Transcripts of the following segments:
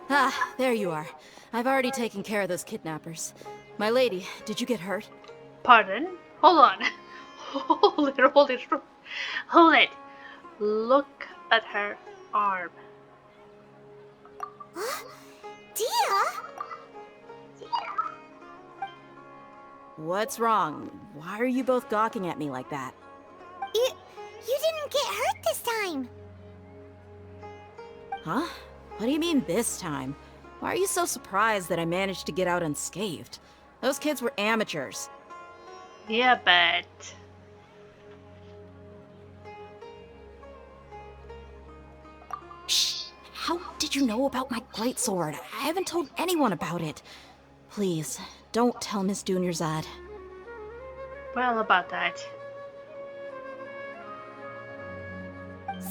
Ah, there you are. I've already taken care of those kidnappers. My lady, did you get hurt? Pardon? Hold on. Hold it. Look at her arm. Dia? What's wrong? Why are you both gawking at me like that? You didn't get hurt this time. Huh? What do you mean this time? Why are you so surprised that I managed to get out unscathed? Those kids were amateurs. Yeah, but... Shh! How did you know about my greatsword? I haven't told anyone about it. Please, don't tell Miss Dunyarzad. Well, about that.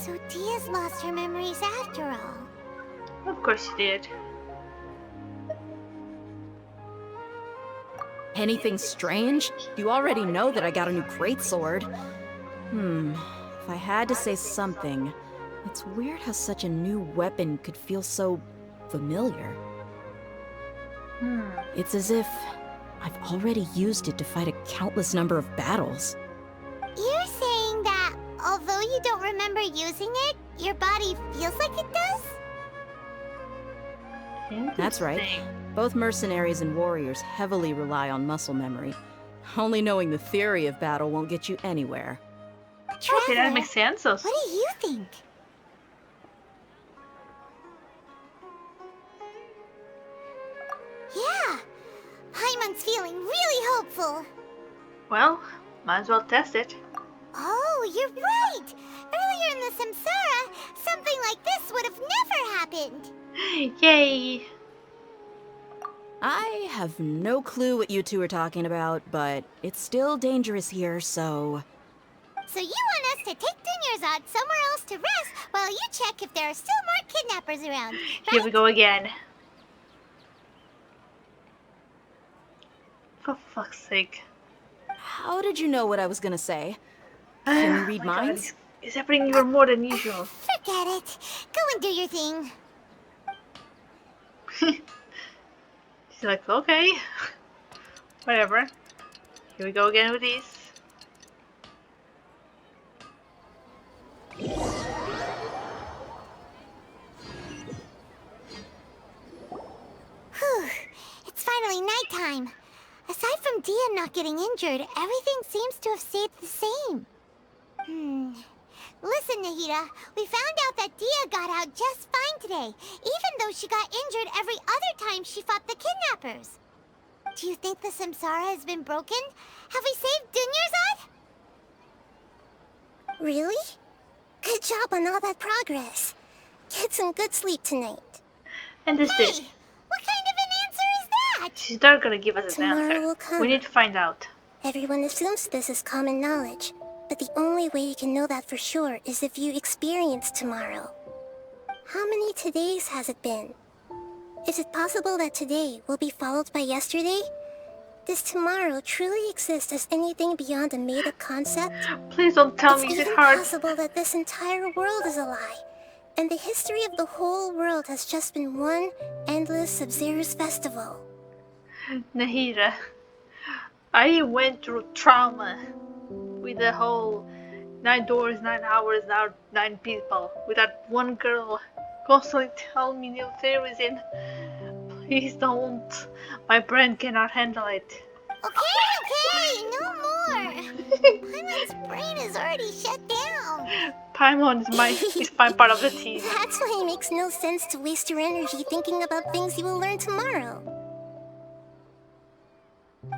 So Dia's lost her memories after all. Of course you did. Anything strange? You already know that I got a new greatsword. If I had to say something, it's weird how such a new weapon could feel so familiar. It's as if I've already used it to fight a countless number of battles. You're saying that although you don't remember using it, your body feels like it does? That's right. Both mercenaries and warriors heavily rely on muscle memory. Only knowing the theory of battle won't get you anywhere. Trevor, Okay, that makes sense. what do you think? Yeah, Paimon's feeling really hopeful. Well, might as well test it. Oh, you're right! Earlier in the Samsara, something like this would have never happened. Yay! I have no clue what you two are talking about, but it's still dangerous here, so... So you want us to take Dunyarzad somewhere else to rest while you check if there are still more kidnappers around, right? Here we go again. For fuck's sake. How did you know what I was gonna say? Can you read My God, minds? it's happening even more than usual. Forget it. Go and do your thing. She's like, okay. Whatever. Here we go again with these. Whew. It's finally nighttime. Aside from Dia not getting injured, everything seems to have stayed the same. Listen, Nahida, we found out that Dia got out just fine today, even though she got injured every other time she fought the kidnappers. Do you think the Samsara has been broken? Have we saved Dunyarzad? Really? Good job on all that progress. Get some good sleep tonight. And this Hey, is. what kind of an answer is that? She's not gonna give us an Tomorrow answer. will come. We need to find out. Everyone assumes this is common knowledge, but the only way you can know that for sure is if you experience tomorrow. How many todays has it been? Is it possible that today will be followed by yesterday? Does tomorrow truly exist as anything beyond a made-up concept? Please don't tell me It's it's even hard. possible that this entire world is a lie, and the history of the whole world has just been one endless Sub-Zero's festival. Nahira, I went through trauma with the whole 9 doors, 9 hours, 9 people. With that one girl constantly telling me new theories in. Please don't. My brain cannot handle it. Okay, no more. Paimon's brain is already shut down. Paimon is my part of the team. That's why it makes no sense to waste your energy thinking about things you will learn tomorrow.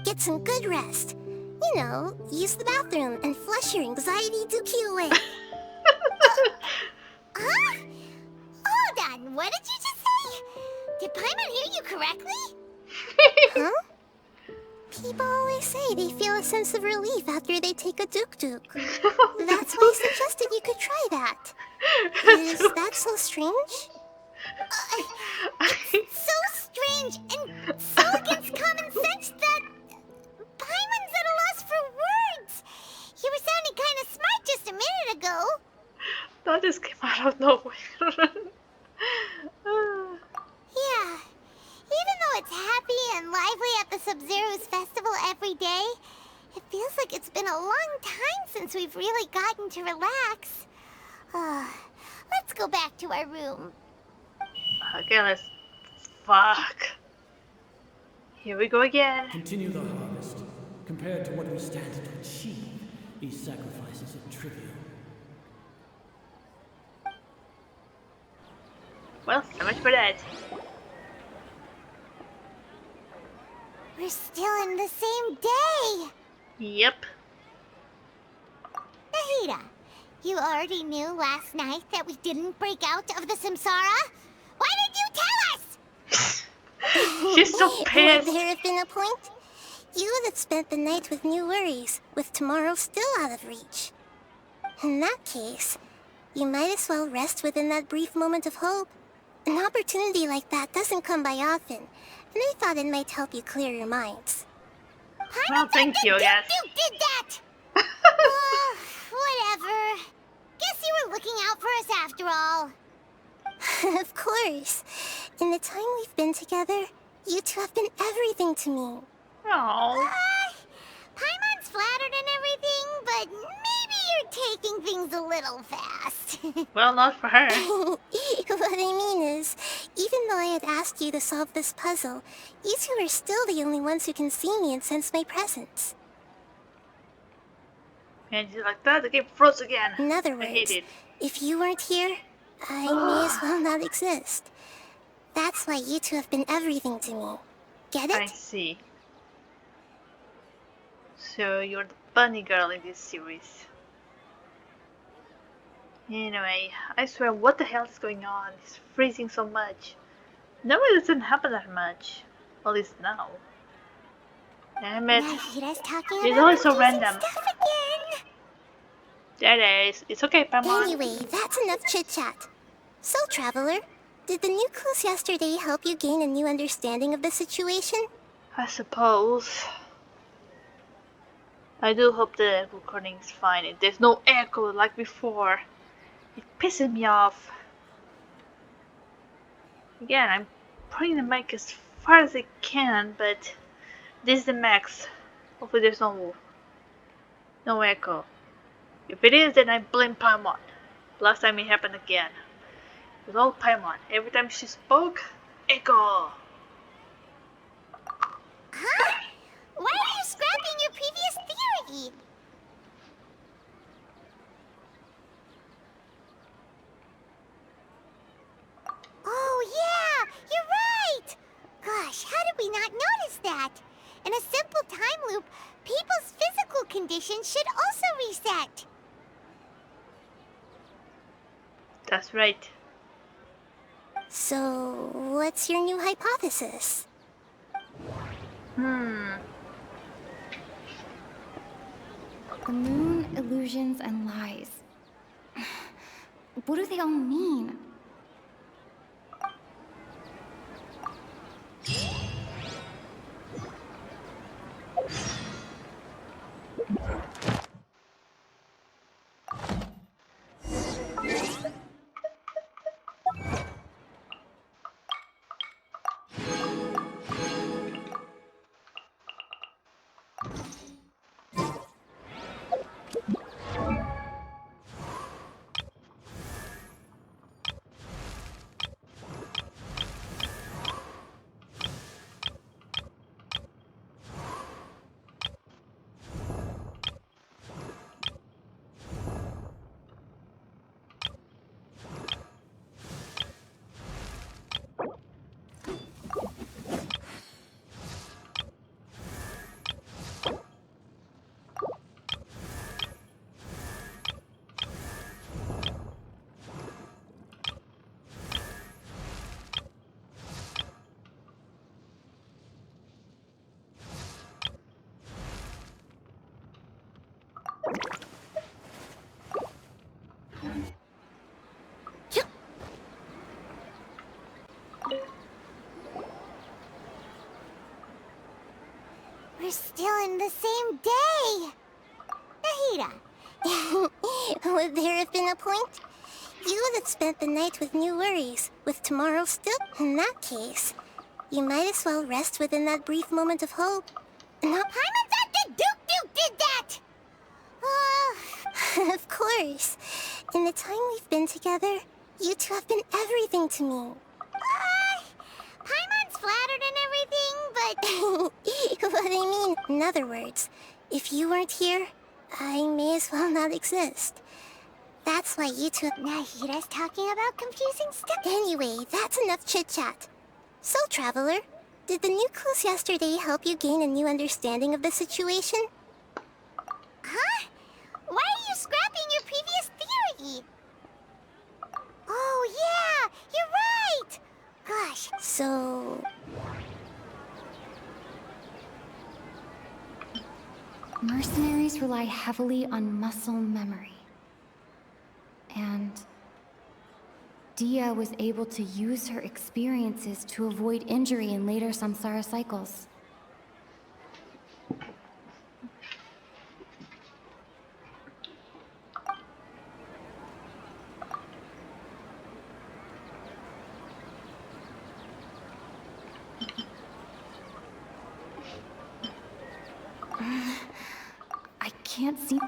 Get some good rest. You know, use the bathroom and flush your anxiety dookie away. Huh? Hold on, what did you just say? Did Paimon hear you correctly? Huh? People always say they feel a sense of relief after they take a duk-duk. That's why I suggested you could try that. Is that so strange? It's so strange and so against common sense that Paimon's at a loss for words. You were sounding kind of smart just a minute ago. That just came out of nowhere. and lively at the Sub-Zero's festival every day. It feels like it's been a long time since we've really gotten to relax. Let's go back to our room. Okay, let's... Fuck. Here we go again. Continue the harvest. Compared to what we stand to achieve, these sacrifices are trivial. Well, so much for that. We're still in the same day. Yep. Nahida, you already knew last night that we didn't break out of the Samsara? Why did you tell us? She's so Would pissed. there have been a point? You that spent the night with new worries, with tomorrow still out of reach. In that case, you might as well rest within that brief moment of hope. An opportunity like that doesn't come by often, and I thought it might help you clear your minds. Well, thank you, I guess. You did that! Whatever. Guess you were looking out for us after all. Of course. In the time we've been together, you two have been everything to me. Oh. Paimon's flattered and everything, but maybe you're taking things a little fast. Well, not for her. What I mean is, even though I had asked you to solve this puzzle, you two are still the only ones who can see me and sense my presence. And just like that, the game froze again. In other I hate words, it. if you weren't here, I may as well not exist. That's why you two have been everything to me. Get I it? see. So you're the bunny girl in this series. Anyway, I swear, what the hell is going on? It's freezing so much. Normally it doesn't happen that much. At least now. Damn it. Nahida's talking It's about always so confusing random. stuff again. There it is. It's okay, Paimon. Anyway, that's enough chit-chat. So, Traveler, did the new clues yesterday help you gain a new understanding of the situation? I suppose. I do hope the recording is fine. There's no echo like before. It pisses me off. Again, I'm putting the mic as far as I can, but this is the max. Hopefully there's no echo. If it is, then I blame Paimon. Last time it happened again. It was all Paimon. Every time she spoke, echo. Huh? Why are you scrapping your previous theory? Oh yeah, you're right! Gosh, how did we not notice that? In a simple time loop, people's physical conditions should also reset. That's right. So, what's your new hypothesis? The moon, illusions, and lies. What do they all mean? We're still in the same day! Nahida, would there have been a point? You that spent the night with new worries, with tomorrow still... In that case, You might as well rest within that brief moment of hope. Now, Paimon's at the Duke did that! Of course. In the time we've been together, you two have been everything to me. Paimon's flattered and everything, but... what I mean, in other words, if you weren't here, I may as well not exist. That's why you two... Nahira's talking about confusing stuff. Anyway, that's enough chit-chat. So, Traveler, did the new clues yesterday help you gain a new understanding of the situation? Huh? Why are you scrapping your previous theory? Oh, yeah! You're right! Gosh, so... Mercenaries rely heavily on muscle memory. And Dia was able to use her experiences to avoid injury in later samsara cycles. I can't see...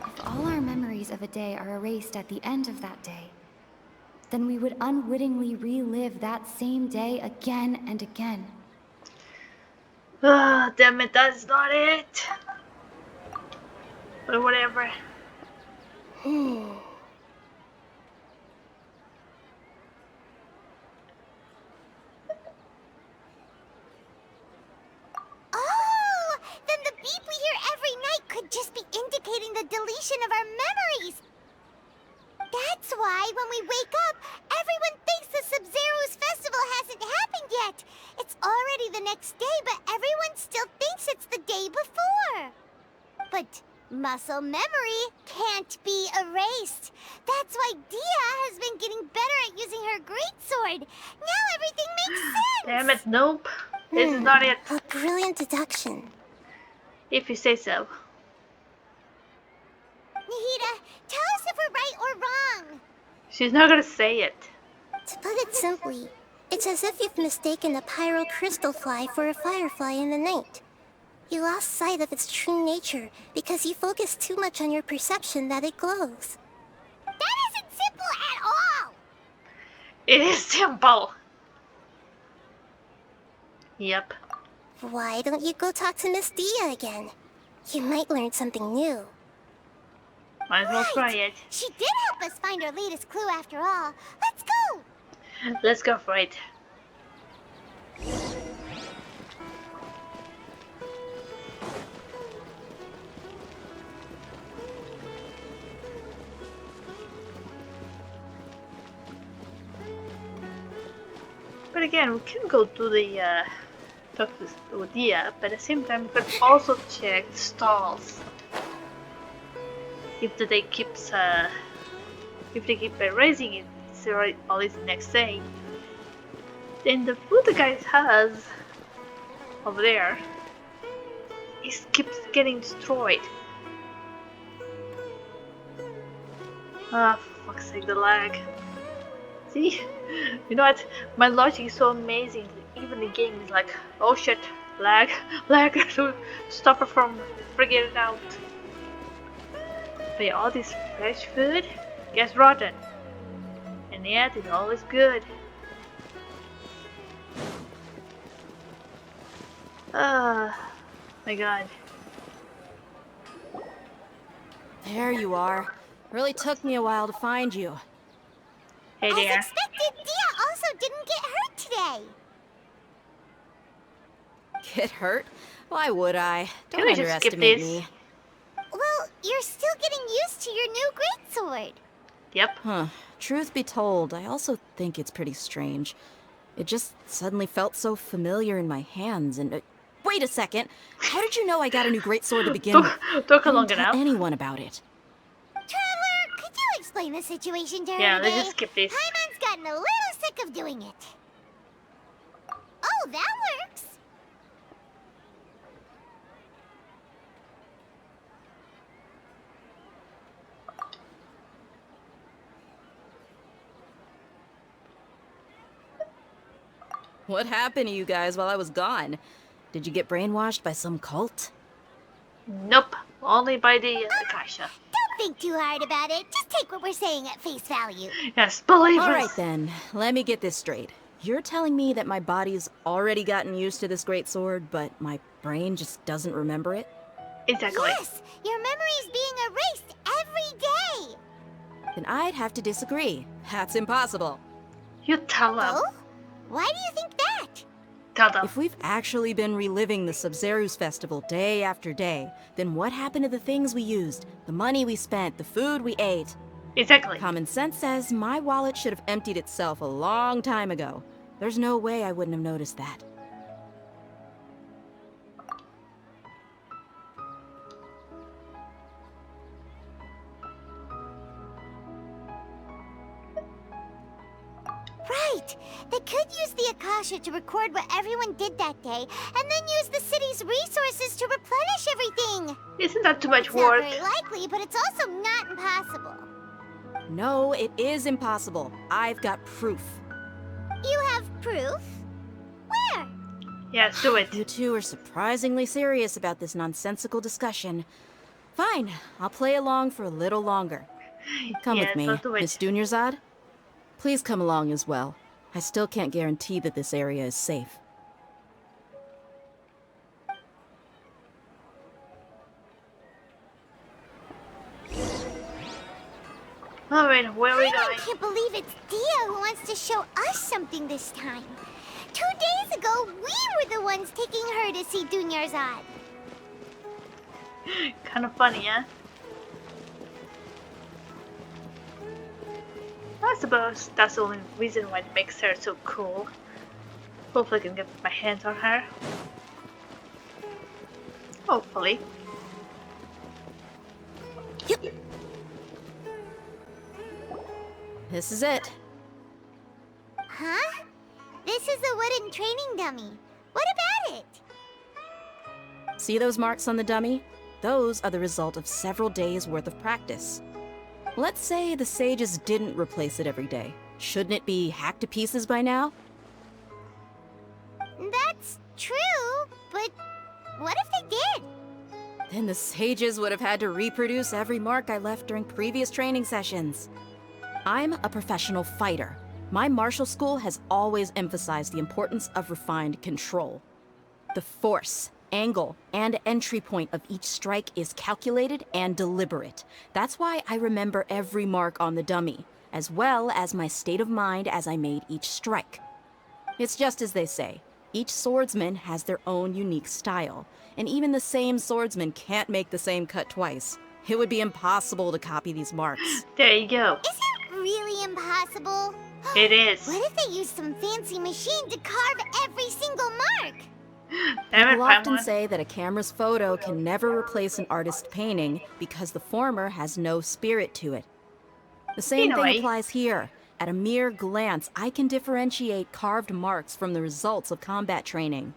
If all our memories of a day are erased at the end of that day, then we would unwittingly relive that same day again and again. Ah, damn it, that's not it. But whatever. Oh! Then the beep we hear every night could just be indicating the deletion of our memories! That's why when we wake up, everyone thinks the Sub-Zero's festival hasn't happened yet! It's already the next day, but everyone still thinks it's the day before! But muscle memory can't be erased. That's why Dia has been getting better at using her greatsword. Now everything makes sense! Damn it, nope. This is not it. A brilliant deduction. If you say so. Nahida, tell us if we're right or wrong. She's not gonna say it. To put it simply, it's as if you've mistaken a pyro crystal fly for a firefly in the night. You lost sight of its true nature because you focused too much on your perception that it glows. That isn't simple at all! It is simple. Yep. Why don't you go talk to Miss Dia again? You might learn something new. Might as well try it. She did help us find our latest clue after all. Let's go! Let's go for it. But again, we can go to the talk to Dia, but at the same time, we can also check the stalls. If the day keeps, if they keep raising it, so at least the next day, then the food the guy has over there, it keeps getting destroyed. Ah, for fuck's sake, the lag. See? You know what? My logic is so amazing that even the game is like, oh shit, lag, lag, to stop it from figuring it out. But yeah, all this fresh food gets rotten. And yet it's always good. Ah, my god. There you are. Really took me a while to find you. Hey there. As expected, Dia also didn't get hurt today. Get hurt? Why would I? Don't Can we just skip underestimate this? me. Well, you're still getting used to your new greatsword. Yep. Huh. Truth be told, I also think it's pretty strange. It just suddenly felt so familiar in my hands and... wait a second! How did you know I got a new greatsword to begin with? Took I long didn't tell enough. anyone about it. Traveler, could you explain the situation to her Yeah, today? let's just skip this. Paimon's gotten a little sick of doing it. Oh, that works. What happened to you guys while I was gone? Did you get brainwashed by some cult? Nope, only by the Akasha. Don't think too hard about it. Just take what we're saying at face value. Yes, believe All us. right then, let me get this straight. You're telling me that my body's already gotten used to this great sword, but my brain just doesn't remember it? Exactly. Yes, your memory's being erased every day. Then I'd have to disagree. That's impossible. You tell them. Oh? Why do you think that? Tell them. If we've actually been reliving the Sub-Zero's festival day after day, then what happened to the things we used, the money we spent, the food we ate? Exactly. Common sense says my wallet should have emptied itself a long time ago. There's no way I wouldn't have noticed that. Right. They could use the Akasha to record what everyone did that day, and then use the city's resources to replenish everything. Isn't that too much It's work? not very likely, but it's also not impossible. No, it is impossible. I've got proof. You have proof? Where? Yes, do it. You two are surprisingly serious about this nonsensical discussion. Fine, I'll play along for a little longer. Come Yes, with me, I'll do it. Miss Dunyarzad. Please come along as well. I still can't guarantee that this area is safe. Alright, where are we I going? can't believe it's Dia who wants to show us something this time. 2 days ago, we were the ones taking her to see Dunyarzad. Kind of funny, huh? I suppose that's the only reason why it makes her so cool. Hopefully I can get my hands on her. Hopefully. This is it. Huh? This is a wooden training dummy. What about it? See those marks on the dummy? Those are the result of several days' worth of practice. Let's say the sages didn't replace it every day. Shouldn't it be hacked to pieces by now? That's true, but what if they did? Then the sages would have had to reproduce every mark I left during previous training sessions. I'm a professional fighter. My martial school has always emphasized the importance of refined control. The force, angle, and entry point of each strike is calculated and deliberate. That's why I remember every mark on the dummy, as well as my state of mind as I made each strike. It's just as they say, each swordsman has their own unique style, and even the same swordsman can't make the same cut twice. It would be impossible to copy these marks. There you go. Is it really impossible? It is. What if they used some fancy machine to carve every single mark? People often say that a camera's photo can never replace an artist's painting because the former has no spirit to it. The same thing applies here. At a mere glance, I can differentiate carved marks from the results of combat training.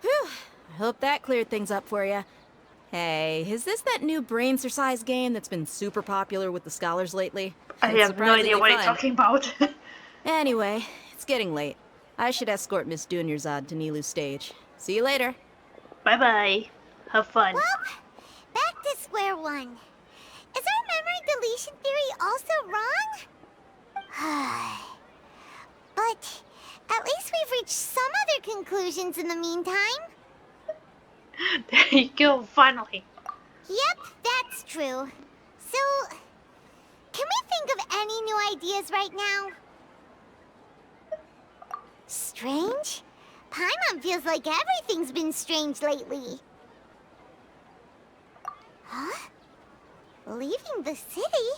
Whew, I hope that cleared things up for you. Hey, is this that new brain exercise game that's been super popular with the scholars lately? I It's have no idea surprisingly what you're fun. talking about. Anyway, it's getting late. I should escort Miss Dunyarzad to Nilu's stage. See you later. Bye bye. Have fun. Well, back to square one. Is our memory deletion theory also wrong? But at least we've reached some other conclusions in the meantime. There you go, finally. Yep, that's true. So, can we think of any new ideas right now? Strange? Paimon feels like everything's been strange lately. Huh? Leaving the city?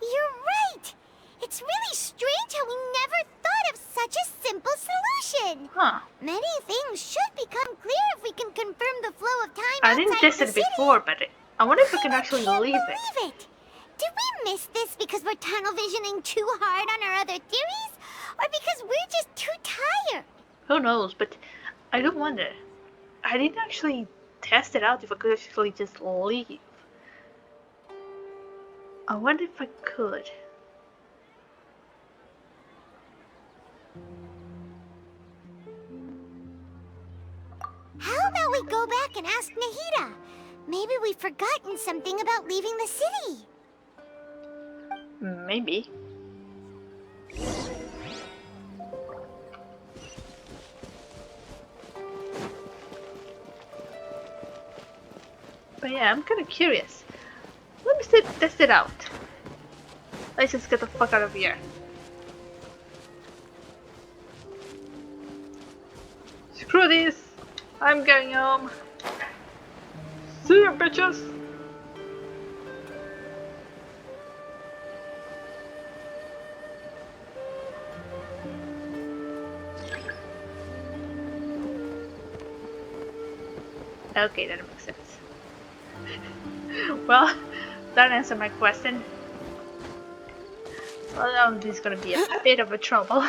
You're right! It's really strange how we never thought of such a simple solution! Huh. Many things should become clear if we can confirm the flow of time I didn't outside test the it city. before, but I wonder if we can actually Can't leave it. believe it! Did we miss this because we're tunnel visioning too hard on our other theories? Or because we're just too tired? Who knows, but I do wonder. I didn't actually test it out if I could actually just leave. I wonder if I could. we go back and ask Nahida? Maybe we've forgotten something about leaving the city. Maybe. But yeah, I'm kind of curious. Let me test it out. Let's just get the fuck out of here. Screw this! I'm going home. See you, bitches! Okay, that makes sense. Well, that answered my question. Well, this is gonna be a bit of a trouble.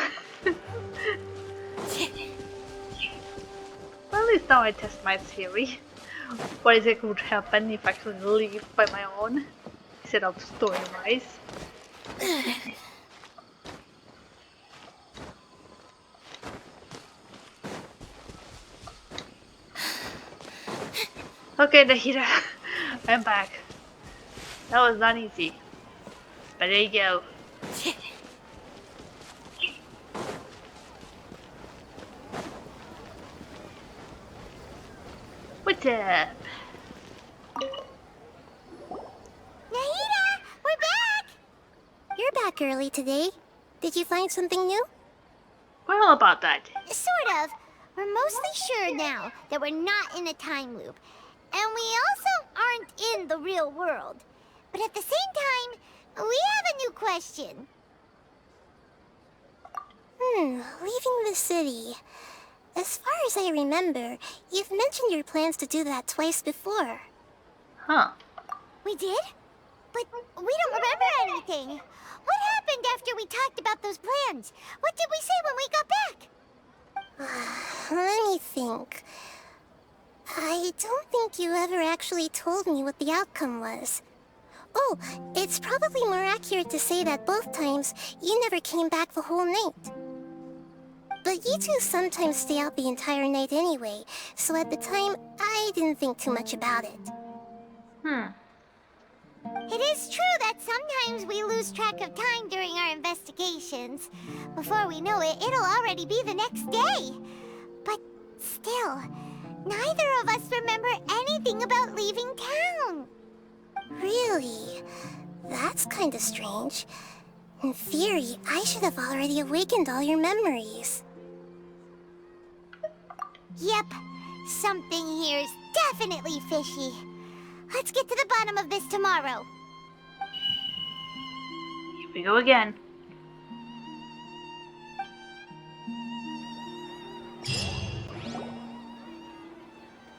Well, at least now I test my theory. What is it would happen if I could leave by my own instead of story-wise? Okay, Nahida, I'm back. That was not easy, but there you go. What's up? Nahida, we're back! You're back early today. Did you find something new? Well, about that. Sort of. We're mostly sure now that we're not in a time loop. And we also aren't in the real world. But at the same time, we have a new question. Leaving the city. As far as I remember, you've mentioned your plans to do that twice before. Huh. We did? But we don't remember anything. What happened after we talked about those plans? What did we say when we got back? Let me think. I don't think you ever actually told me what the outcome was. Oh, it's probably more accurate to say that both times you never came back the whole night. But you two sometimes stay out the entire night anyway, so at the time, I didn't think too much about it. It is true that sometimes we lose track of time during our investigations. Before we know it, it'll already be the next day. But still, neither of us remember anything about leaving town. Really? That's kinda strange. In theory, I should have already awakened all your memories. Yep, something here is definitely fishy. Let's get to the bottom of this tomorrow. Here we go again.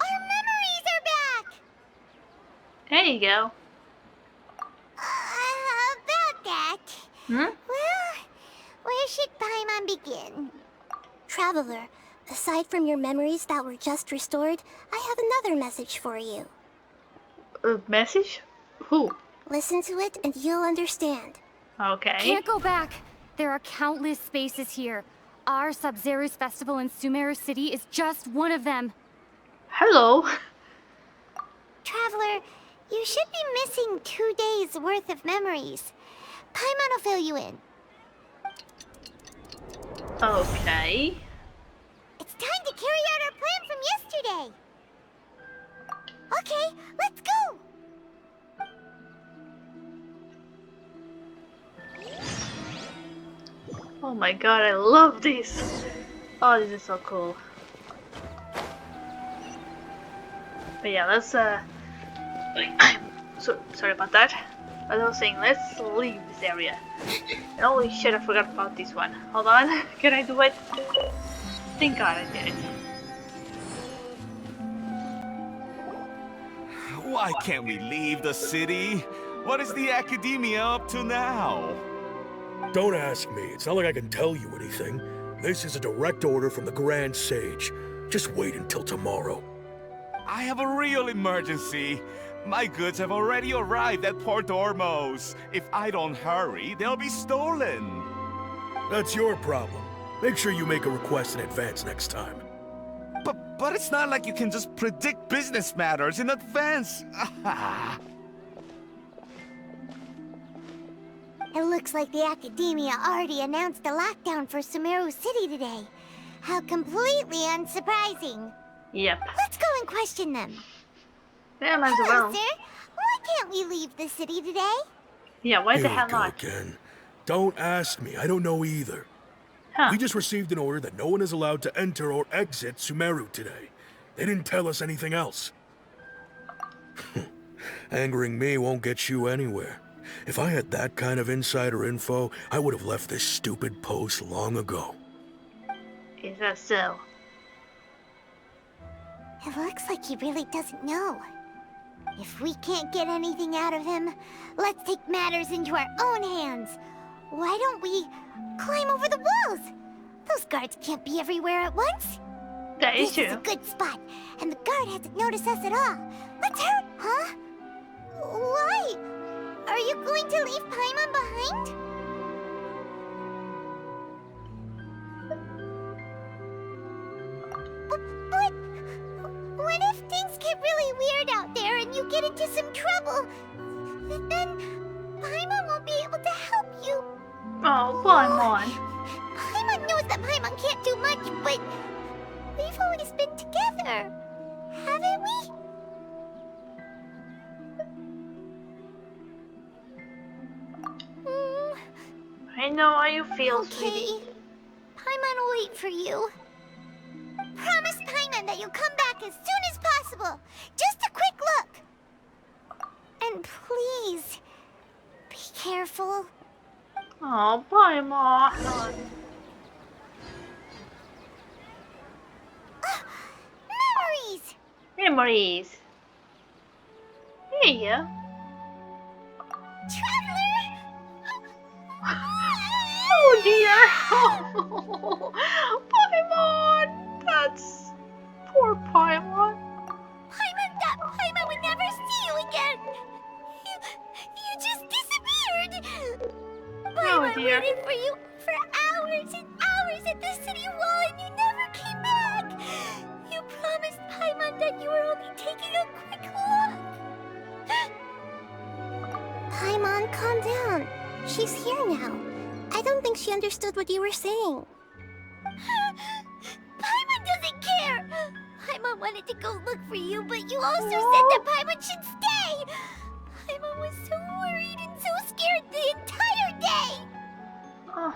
Our memories are back! There you go. About that. Well, where should Paimon begin? Traveler, aside from your memories that were just restored, I have another message for you. A message? Who? Listen to it and you'll understand. Okay. Can't go back. There are countless spaces here. Our Sub-Zero's festival in Sumeru City is just one of them. Hello. Traveler, you should be missing 2 days worth of memories. Paimon will fill you in. Okay. It's time to carry out our plan from yesterday. Okay, let's go! Oh my god, I love this. Oh, this is so cool. But yeah, let's sorry about that. As I was saying, let's leave this area. And holy shit, I forgot about this one. Hold on, can I do it? Thank god I did it. Why can't we leave the city? What is the academia up to now? Don't ask me. It's not like I can tell you anything. This is a direct order from the Grand Sage. Just wait until tomorrow. I have a real emergency. My goods have already arrived at Port Ormos. If I don't hurry, they'll be stolen. That's your problem. Make sure you make a request in advance next time. But it's not like you can just predict business matters in advance. It looks like the Academia already announced a lockdown for Sumeru City today. How completely unsurprising. Yep. Let's go and question them. Yeah, might as Hello, well. sir. Why can't we leave the city today? Yeah, why Here the we hell go not? again. Don't ask me. I don't know either. Huh. We just received an order that no one is allowed to enter or exit Sumeru today. They didn't tell us anything else. Angering me won't get you anywhere. If I had that kind of insider info, I would have left this stupid post long ago. Is that so? It looks like he really doesn't know. If we can't get anything out of him, let's take matters into our own hands. Why don't we climb over the walls? Those guards can't be everywhere at once. That is This is a true. good spot, and the guard hasn't noticed us at all. Let's hurry, huh? Why? Are you going to leave Paimon behind? But what if things get really weird out there and you get into some trouble? Then Paimon won't be able to help you. Oh, Paimon. Paimon knows that Paimon can't do much, but we've always been together, haven't we? I know how you feel, Okay. sweetie. Paimon will wait for you. Promise Paimon that you'll come back as soon as possible. Just a quick look. And please, be careful. Oh, Paimon. Memories! Memories. Yeah. Traveler! Oh dear. Paimon. That's poor Paimon. Paimon would never see you again. You just disappeared. Paimon dear. waited for you for hours and hours at the city wall and you never came back. You promised Paimon that you were only taking a quick look. Paimon, calm down. She's here now. I don't think she understood what you were saying. Paimon doesn't care. Paimon wanted to go look for you, but you also said that Paimon should stay. Paimon was so worried and so scared the entire day. Oh.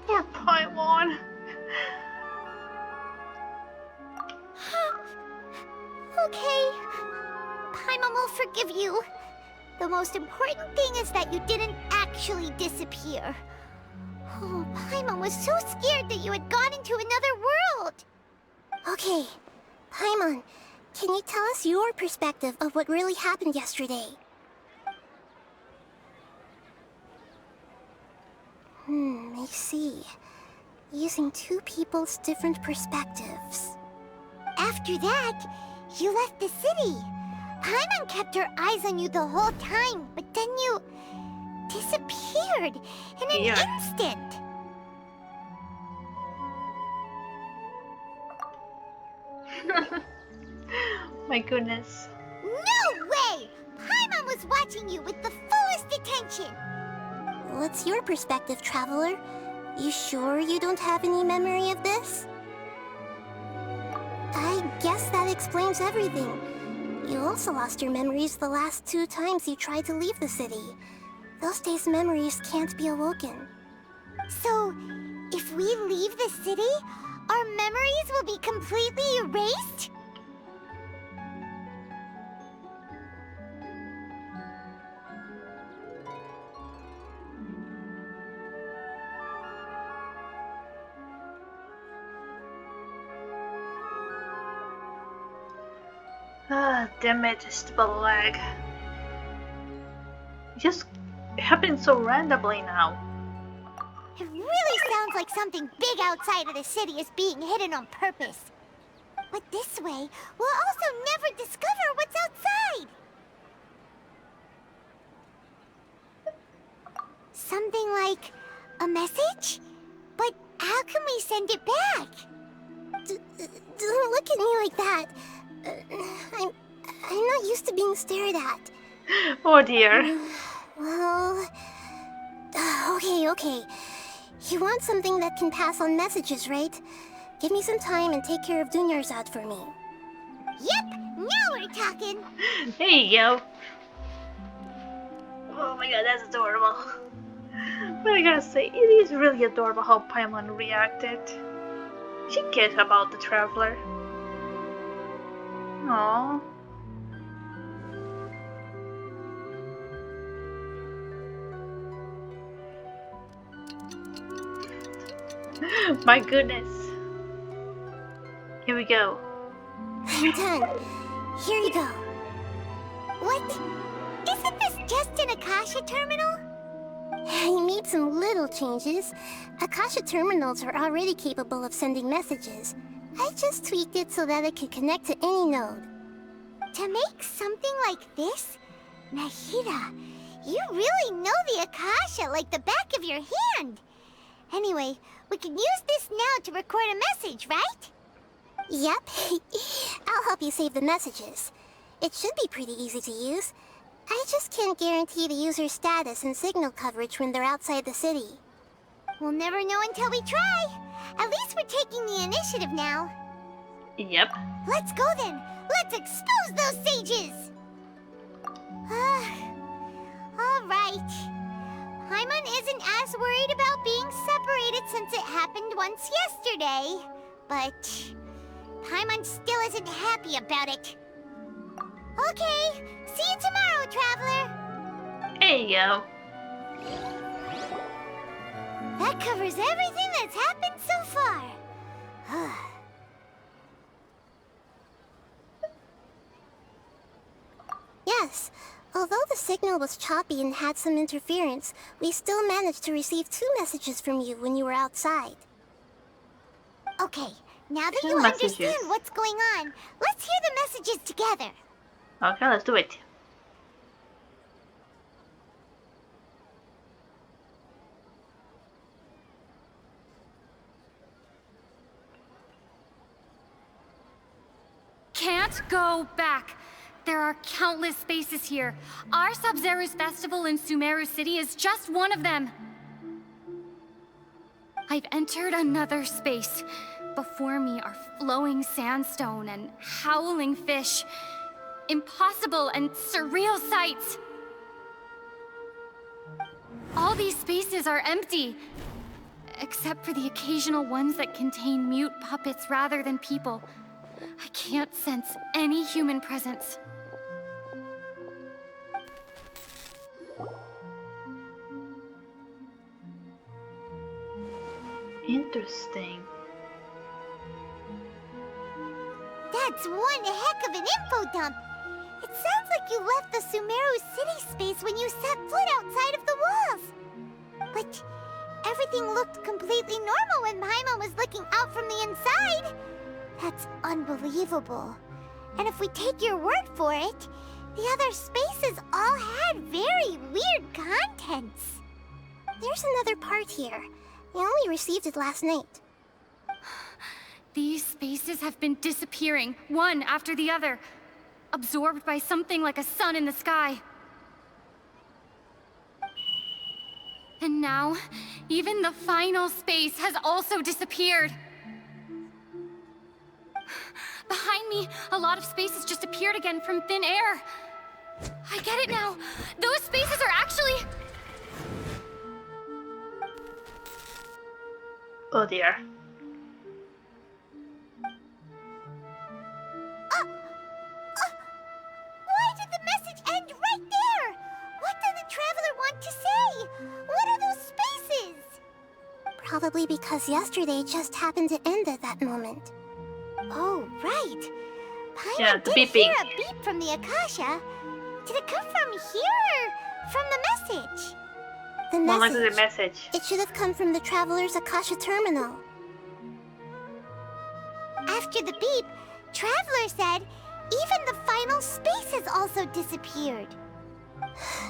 Poor Paimon. Okay. Paimon will forgive you. The most important thing is that you didn't actually disappear. Oh, Paimon was so scared that you had gone into another world. Okay, Paimon, can you tell us your perspective of what really happened yesterday? I see. Using two people's different perspectives. After that, you left the city. Paimon kept her eyes on you the whole time, but then you disappeared in an Yeah. instant. My goodness. No way! Paimon was watching you with the fullest attention. What's your perspective, Traveler? You sure you don't have any memory of this? I guess that explains everything. You also lost your memories the last 2 times you tried to leave the city. Those days' memories can't be awoken. So, if we leave the city, our memories will be completely erased? Ah, damn it, stupid lag. It just happened so randomly now. It really sounds like something big outside of the city is being hidden on purpose. But this way, we'll also never discover what's outside. Something like a message? But How can we send it back? Don't look at me like that. I'm not used to being stared at. Oh dear. Well, okay. You want something that can pass on messages, right? Give me some time and take care of Dunyarzad for me. Yep, now we're talking. There you go. Oh my god, that's adorable. But I gotta say, it is really adorable how Paimon reacted. She cares about the traveler. Aww. My goodness. Here we go. I'm done. Here you go. What? Isn't this just an Akasha terminal? I made some little changes. Akasha terminals are already capable of sending messages. I just tweaked it so that it could connect to any node. To make something like this? Nahira, you really know the Akasha like the back of your hand. Anyway, we can use this now to record a message, right? Yep. I'll help you save the messages. It should be pretty easy to use. I just can't guarantee the user's status and signal coverage when they're outside the city. We'll never know until we try. At least we're taking the initiative now. Yep. Let's go then. Let's expose those sages. All right. Paimon isn't as worried about being separated since it happened once yesterday. But Paimon still isn't happy about it. Okay, see you tomorrow, Traveler. There you go. That covers everything that's happened so far. Yes. Although the signal was choppy and had some interference, we still managed to receive 2 messages from you when you were outside. Okay, now that 2 you messages. understand what's going on, let's hear the messages together. Okay, let's do it. Can't go back. There are countless spaces here. Our Sub-Zero's festival in Sumeru City is just one of them. I've entered another space. Before me are flowing sandstone and howling fish. Impossible and surreal sights. All these spaces are empty, except for the occasional ones that contain mute puppets rather than people. I can't sense any human presence. Interesting. That's one heck of an info dump. It sounds like you left the Sumeru City space when you set foot outside of the walls. But everything looked completely normal when Paimon was looking out from the inside. That's unbelievable. And if we take your word for it, the other spaces all had very weird contents. There's another part here. I only received it last night. These spaces have been disappearing, one after the other, absorbed by something like a sun in the sky. And now, even the final space has also disappeared. Behind me, a lot of spaces just appeared again from thin air. I get it now. Those spaces are actually... Oh dear. Why did the message end right there? What did the Traveler want to say? What are those spaces? Probably because yesterday just happened to end at that moment. Oh, right. Paimon Yeah, the did beeping. hear a beep from the Akasha. Did it come from here or from the message? The Well, look at message. the message. It should have come from the Traveler's Akasha terminal. After the beep, Traveler said even the final space has also disappeared.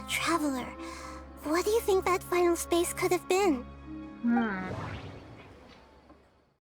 Traveler, what do you think that final space could have been?